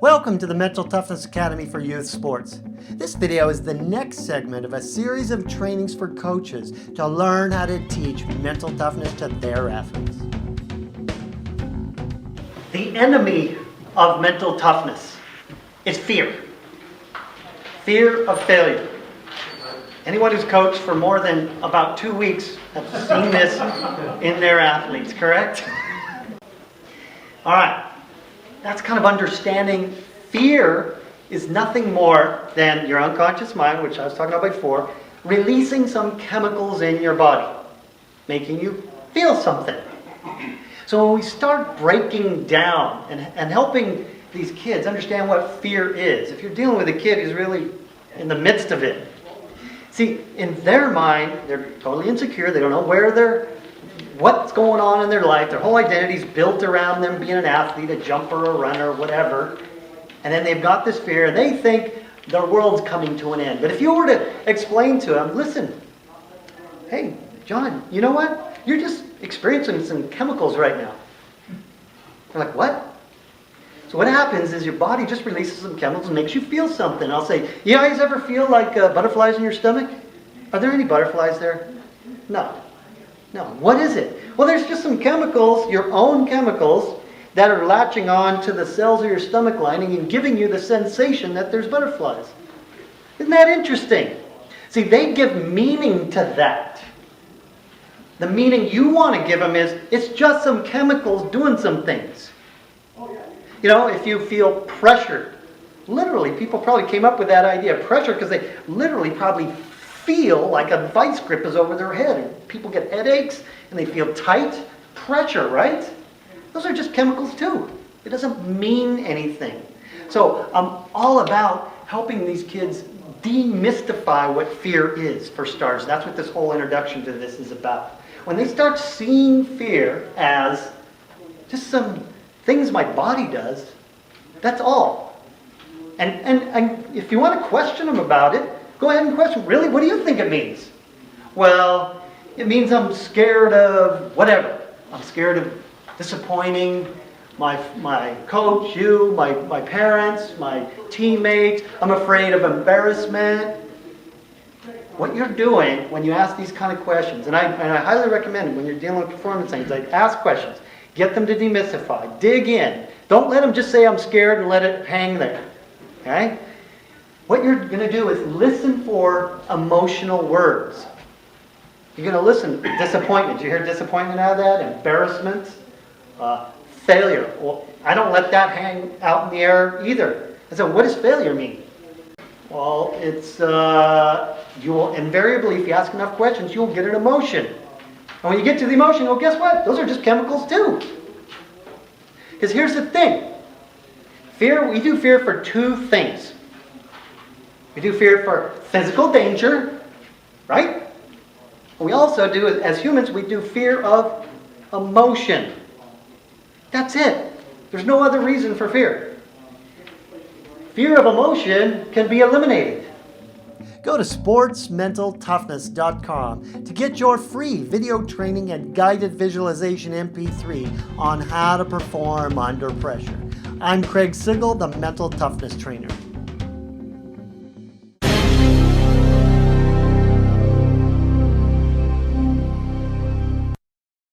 Welcome to the Mental Toughness Academy for Youth Sports. This video is the next segment of a series of trainings for coaches to learn how to teach mental toughness to their athletes. The enemy of mental toughness is fear. Fear of failure. Anyone who's coached for more than about 2 weeks have seen this in their athletes, correct? All right. That's kind of understanding fear is nothing more than your unconscious mind, which I was talking about before, releasing some chemicals in your body, making you feel something. So when we start breaking down and helping these kids understand what fear is, if you're dealing with a kid who's really in the midst of it, see, in their mind, they're totally insecure, they don't know what's going on in their life. Their whole identity is built around them being an athlete, a jumper, a runner, whatever. And then they've got this fear, and they think their world's coming to an end. But if you were to explain to them, listen, hey, John, you know what? You're just experiencing some chemicals right now. They're like, what? So what happens is your body just releases some chemicals and makes you feel something. I'll say, you guys ever feel like butterflies in your stomach? Are there any butterflies there? No. No. What is it? Well, there's just some chemicals, your own chemicals, that are latching on to the cells of your stomach lining and giving you the sensation that there's butterflies. Isn't that interesting? See, they give meaning to that. The meaning you want to give them is, it's just some chemicals doing some things. You know, if you feel pressured, literally, people probably came up with that idea, pressure, because they literally probably feel like a vice grip is over their head. People get headaches and they feel tight. Pressure, right? Those are just chemicals too. It doesn't mean anything. So I'm all about helping these kids demystify what fear is, for starters. That's what this whole introduction to this is about. When they start seeing fear as just some things my body does, that's all. And if you want to question them about it, go ahead and question, really, what do you think it means? Well, it means I'm scared of whatever. I'm scared of disappointing my coach, you, my parents, my teammates. I'm afraid of embarrassment. What you're doing when you ask these kind of questions, and I highly recommend when you're dealing with performance anxiety, ask questions. Get them to demystify. Dig in. Don't let them just say I'm scared and let it hang there. Okay? What you're going to do is listen for emotional words. You're going to listen. Disappointment. You hear disappointment out of that? Embarrassment. Failure. Well, I don't let that hang out in the air either. And so what does failure mean? Well, it's, you will invariably, if you ask enough questions, you'll get an emotion. And when you get to the emotion, well, guess what? Those are just chemicals too. Because here's the thing. Fear, we do fear for two things. We do fear for physical danger, right? We also do, as humans, we do fear of emotion. That's it. There's no other reason for fear. Fear of emotion can be eliminated. Go to sportsmentaltoughness.com to get your free video training and guided visualization MP3 on how to perform under pressure. I'm Craig Sigl, the Mental Toughness Trainer.